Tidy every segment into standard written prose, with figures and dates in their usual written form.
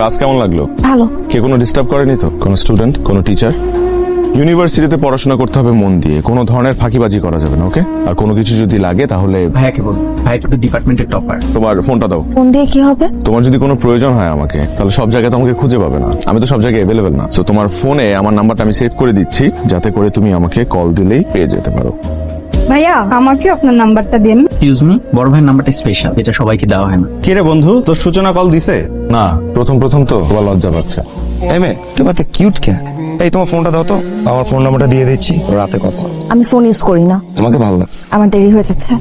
Class কেমন লাগলো? ভালো। কে কোনো ডিস্টার্ব করেনি তো? কোনো স্টুডেন্ট, কোনো টিচার? ইউনিভার্সিটিতে পড়াশোনা করতে হবে মন দিয়ে, কোনো ধরনের ফাঁকিবাজি করা যাবে না, ওকে? আর কোনো কিছু যদি লাগে তাহলে ভাইয়াকে বল, ভাই কিন্তু ডিপার্টমেন্টের টপার। তোমার ফোনটা দাও। ফোন দিয়ে কি হবে? তোমার যদি কোনো প্রয়োজন হয় আমাকে, তাহলে সব জায়গায় তোমাকে খুঁজে পাবে না, আমি তো সব জায়গায় অ্যাভেলেবেল না। তো তোমার ফোনে আমার নাম্বারটা আমি সেভ করে দিচ্ছি, যাতে করে তুমি আমাকে কল দিলেই পেয়ে যেতে পারো। ভাইয়া আমাকে আপনার নাম্বারটা দিন। এক্সকিউজ মি, বড় ভাইয়ের নাম্বারটা স্পেশাল, এটা সবাইকে দেওয়া হয় না। কে রে বন্ধু, তোর সূচনা কল দিছে? না, প্রথম তো তোমার লজ্জা পাচ্ছে। এমে তোমার তো কিউট কে? এই তোমার ফোনটা দাও তো, আমার ফোন নাম্বারটা দিয়ে দিচ্ছি, রাতে কথা। আমি ফোন ইউজ করি না। তোমাকে ভালো লাগছে? আমার দেরি হয়ে যাচ্ছে।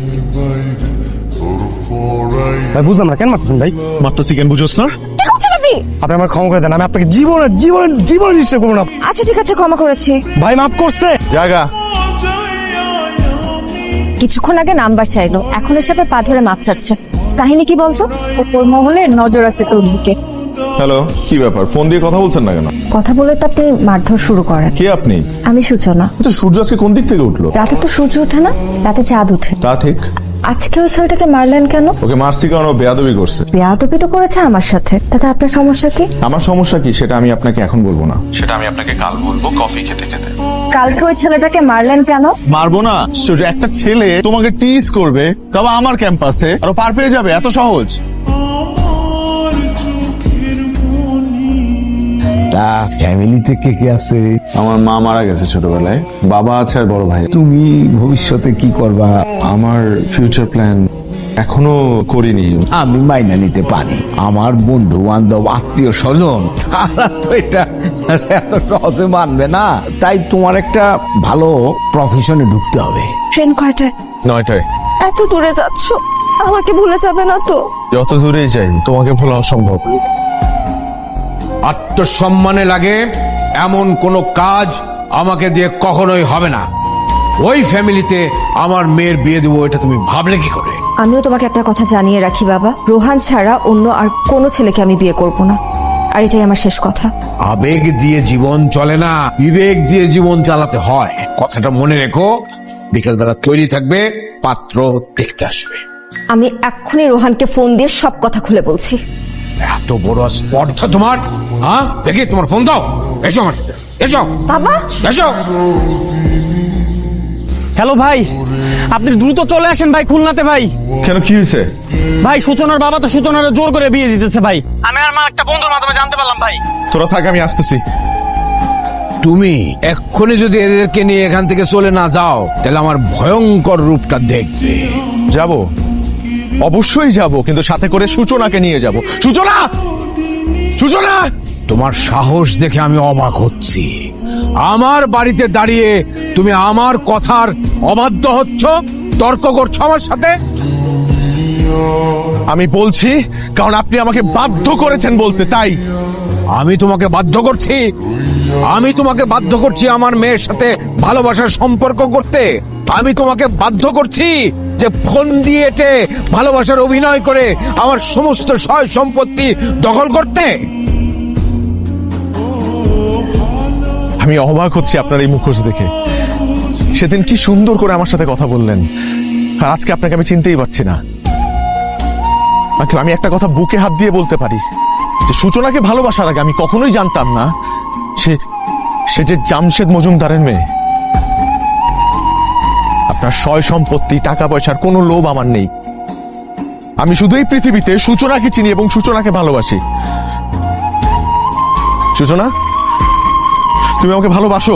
ভাই বুঝলাম না, কেন মারতেছেন ভাই? মারতেছি কেন বুঝোস না? আপনি আমার ক্ষমা করে দেন, আমি আপনাকে জীবনে নিশ্চয় করবো না। আচ্ছা ঠিক আছে, ক্ষমা করেছি। ভাই মাফ করছে। জায়গা কিছুক্ষণ আগে নাম্বার চাইলো, এখন এসে আবার পা ধরে মাছ চাচ্ছে। কাহিনী কি বলতো? ওপর মহলে নজর আছে তোর দিকে। হ্যালো, কি ব্যাপার? ফোন দিয়ে কথা বলছেন না কেন? কথা বলে তো আপনি মারধর শুরু করেন। কে আপনি? আমি সূচনা। আচ্ছা, সূর্য আজকে কোন দিক থেকে উঠলো? রাতে তো সূর্য ওঠে না, রাতে চাঁদ ওঠে। তা ঠিক। আজকে ওই ছেলেটাকে মারলেন কেন? ওকে মারছি কারণ ও বেয়াদবি করছে। বেয়াদবি তো করেছে আমার সাথে, তাতে আপনার সমস্যা কি? আমার সমস্যা কি সেটা আমি আপনাকে এখন বলবো না, সেটা আমি আপনাকে কাল বলবো কফি খেতে খেতে। কালকে ওই ছেলেটাকে মারলেন কেন? মারবো না? সূর্য, একটা ছেলে তোমাকে টিজ করবে, তবে আমার ক্যাম্পাসে, আর ও পার পেয়ে যাবে, এত সহজ? তা ফ্যামিলিতে কে কে আছে? আমার মা মারা গেছে ছোটবেলায়, বাবা আছে আর বড় ভাই। তুমি ভবিষ্যতে কি করবা? আমার ফিউচার প্ল্যান এখনো করিনি। আমি মাইনা নিতে পারি, আমার বন্ধু বান্ধব আত্মীয় স্বজন তারা তো এটা এত সহজে মানবে না। তাই তোমার একটা ভালো প্রফেশনে ঢুকতে হবে। ট্রেন কয়টায়? 9টায়। এত দূরে যাচ্ছ, আমাকে ভুলে যাবে না তো? যত দূরেই যাই তোমাকে ভোলা অসম্ভব। আত্মসম্মানে লাগে এমন কোনো কাজ আমাকে দিয়ে কখনোই হবে না। ওই ফ্যামিলিতে আমার মেয়ের বিয়ে দেবো, এটা তুমি ভাবলে কি করে? আমিও তোমাকে একটা কথা জানিয়ে রাখি বাবা, রোহান ছাড়া অন্য আর কোনো ছেলেকে আমি বিয়ে করব না, আর এটাই আমার শেষ কথা। আবেগ দিয়ে জীবন চলে না, বিবেক দিয়ে জীবন চালাতে হয়, কথাটা মনে রেখো। বিকেলবেলা তৈরি থাকবে, পাত্র দেখতে আসবে। আমি এক্ষুনি রোহানকে ফোন দিয়ে সব কথা খুলে বলছি। এত বড় স্পর্ধা তোমার? হ্যাঁ, দেখি তোমার ফোন দাও। এসো আমার সাথে, এসো বাবা। এসো। হ্যালো ভাই, আপনি দ্রুত চলে আসেন ভাই, খুলনাতে ভাই। কেন, কি হয়েছে? ভাই সূচনার বাবা তো সূচনার জোর করে বিয়ে দিতেছে ভাই, আমি আর মা একটা বন্ধুর মাধ্যমে জানতে পারলাম ভাই। তোরা থাক, আমি আসতেছি। তুমি এক্ষুনি যদি এদেরকে নিয়ে এখান থেকে চলে না যাও, তাহলে আমার ভয়ঙ্কর রূপটা দেখবে। যাব, অবশ্যই যাব, কিন্তু সাথে করে সূচনাকে নিয়ে যাব। সূচনা, সূচনা! তোমার সাহস দেখে আমি অবাক হচ্ছি। আমার বাড়িতে দাঁড়িয়ে তুমি আমার কথার অবাধ্য হচ্ছ, তর্ক করছো আমার সাথে। আমি বলছি কারণ আপনি আমাকে বাধ্য করেছেন বলতে, তাই। আমি তোমাকে বাধ্য করছি? আমি তোমাকে বাধ্য করছি আমার মেয়ের সাথে ভালোবাসার সম্পর্ক করতে? আমি তোমাকে বাধ্য করছি যে ফোন দিয়ে এটে ভালোবাসার অভিনয় করে আমার সমস্ত সয় সম্পত্তি দখল করতে? আমি অবাক হচ্ছি আপনার এই মুখোশ দেখে। সেদিন কি সুন্দর করে আমার সাথে কথা বললেন, আর আজকে আপনাকে আমি চিনতেই পারছি না। আমি একটা কথা বুকে হাত দিয়ে বলতে পারি, যে সূচনাকে ভালোবাসার আগে আমি কখনোই জানতাম না সে যে জামশেদ মজুমদারের মেয়ে। আপনার সয় সম্পত্তি, টাকা পয়সার কোনো লোভ আমার নেই। আমি শুধু এই পৃথিবীতে সূচনাকে চিনি এবং সূচনাকে ভালোবাসি। সূচনা, তুমি আমাকে ভালোবাসো?